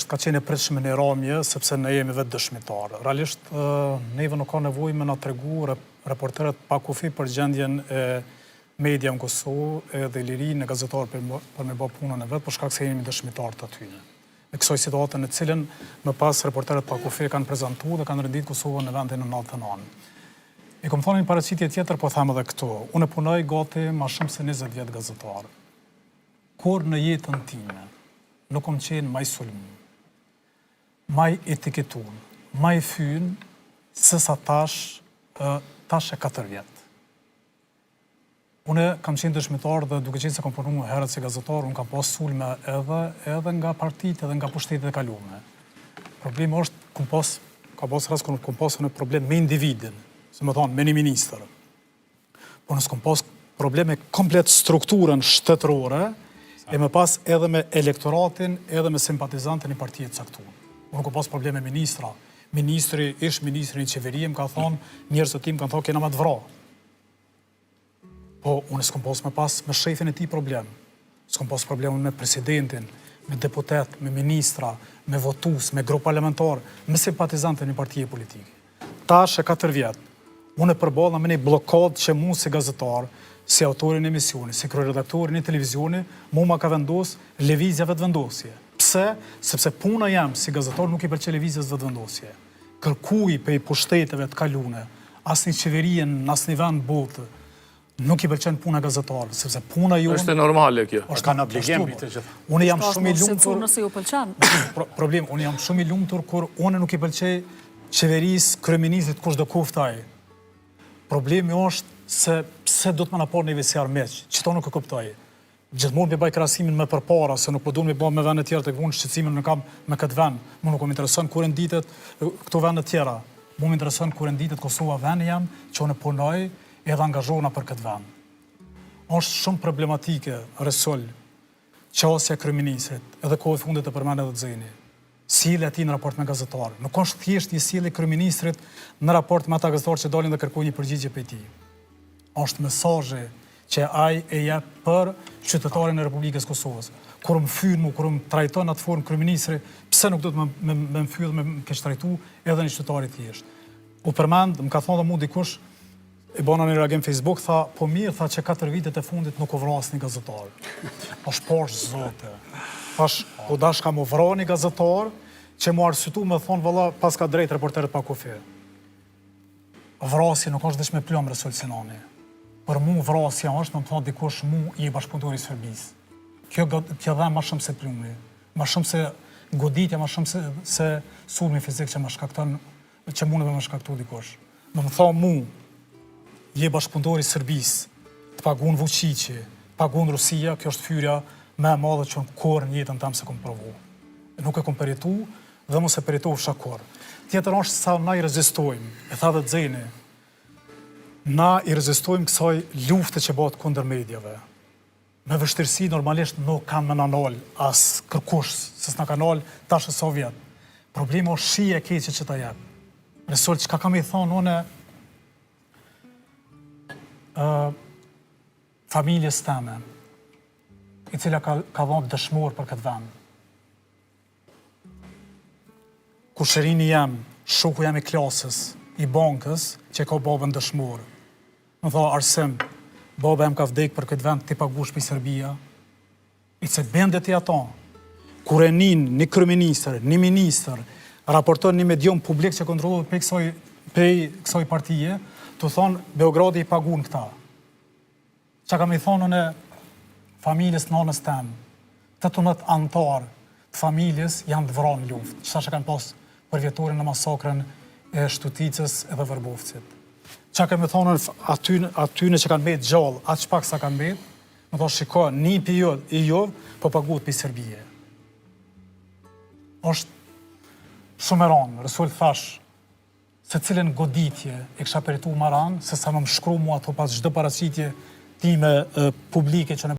ka qenë e pritshme në ramje, sepse ne jemi vetë dëshmitarë. Realisht, neve nuk ka nevojë me na tregu reporterët pa kufi për gjendjen e media në Kosovë dhe lirinë e gazetarë për me bë punën e vet, por shkak se jemi dëshmitarë të atyre. Në kësaj situate në cilën më pas reporterët pa kufi kanë prezantuar dhe kanë renditur Kosovën në vendin e 99. I kom thonë një paraqitje tjetër, po them edhe këtu. Unë punoj gati më shumë se 20 vjet gazetar. Kur në jetën time nuk kom qenë maj sulmu, maj etiketun, maj fyn, se sa tash e 4 vjet. Unë kam qenë dëshmitar dhe duke qenë se kom punu herët si gazetar, unë kam pas sulme edhe nga partitë edhe nga pushtetet e kalume. Problemi është, ka pas rast kër kom pas në problem me individin, se më thonë, me një minister. Po nësë kom pas probleme komplet strukturën shtetërore, e më pas edhe me elektoratin, edhe me simpatizantën i partijet caktuar. Unë kom pas probleme ministra. Ministri, ish ministri një qeverie, më ka thonë, njerëzët tim kanë thonë, kena ma të vra. Po, unë s'kom pas me shefin e ti problem. S'kom pas problemin me presidentin, me deputet, me ministra, me votus, me grup parlamentar, me simpatizantën i partije politike. Tash e 4 vjet, unë e përballa me një blokad që mu si gazetar, si autorin e emisioni, si kryeredaktorin e televizioni, mu ma ka vendos lëvizjave të vendosje. Pse? Sepse puna jam si gazetar nuk i pëlqej lëvizjes të vendosje. Kërkuj për i pushteteve të kalune, as një qeverien, as një vend botë, nuk i pëlqen puna gazetarë, sepse puna jonë... Është normale kjo. Ka në obligim këtë që... Unë jam shumë i lumtur... Nëse ju pëlqen. Problem, unë jam shumë i lumtur kur unë nuk i pëlqej qeverisë, kryeministrit, kush do kuftaj. Problemi është se pse do të më napor neve si armeq, që to nuk e kuptoj. Gjithmonë me baj krahasimin me përpara, se nuk po duan me bë me vende të tjera tek unë shqetësimin në kam me këtë vend. Mu nuk më intereson kur nditet këto vende të tjera. Mu më intereson kur nditet Kosova vendi jam, që unë punoj edhe angazhohuna për këtë vend. Është shumë problematike rësull qasja kryeministrit, edhe kohë fundit të përmend edhe Xeni. Sjellja e tij në raport me gazetarë. Nuk është thjesht një sjellje kryeministrit në raport me ata gazetarë që dalin dhe kërkojnë një përgjigje prej tij. Është mesazhi që ai e jep për qytetarin e Republikës Kosovës. Kur më fyn mu, kur më trajton atë formë kryeministri, pse nuk do të më fyll me keq trajtu edhe një qytetar i thjesht. U përmend, më ka thonë dhe mu dikush, i bona një reagim Facebook, tha, po mirë, tha që 4 vitet e fundit nuk u vras një gazetar. Është poshtë zote. Thash, po dash ka mu vra një gazetar, që mu arsyetu me thonë, valla, pas ka drejt reporterët pa kufi. Vrasje nuk është veç me plom Resul Sinani. Për mu vrasja është, më thonë dikush mu i bashkëpunëtori i Serbisë. Kjo dhe ma shumë se plumi, ma shumë se goditja, ma shumë se sulmi fizik që mund me shkaktu dikush. Më thonë mu, je bashkëpunëtori i Serbisë, të pagun Vučići, pagun Rusia, kjo është fyrja me e madhe që në korë në jetën tam se kom provu. Nuk e kom përjetu dhe mos e përjetu shakur. Tjetër është sa na i rezistojmë, e tha dhe Xeni, na i rezistojmë kësaj lufte që bëhet kundër medjave. Me vështirësi normalisht nuk kanë me nanol as kërkush, se s'na kanë nol tash e Sovjet. Problemi është shije e keqe që ta jep. Resul, që ka kam i thonë une familjes teme, i cila ka dhënë dëshmor për këtë vend. Kushërini jam, shoku jam i klasës, i bankës, që ka babën dëshmor. Më tha, Arsim, baba jam ka vdek për këtë vend, ti pagush për Serbia. I se bendet i ato, kur e një kryeministër, një ministër, raporton një medium publik që kontrollohet prej kësaj partije, të thonë, Beogradi i pagun këta. Që kam i thonë në familjes nënës temë, 18 antar të familjes janë të vranë në luft, që kanë pas përvjetorin në masakrën e Shtuticës edhe Vrbovcit. Që kam i thonë atyne që kanë betë gjallë, atë që pak sa kanë betë, më thonë shiko, një period i jovë, po paguhet për Serbije. Është shumë e ranë, Resul thash, se cilën goditje e kësha peritu maran, se sa më shkru mua ato pas çdo paraqitje time publike që në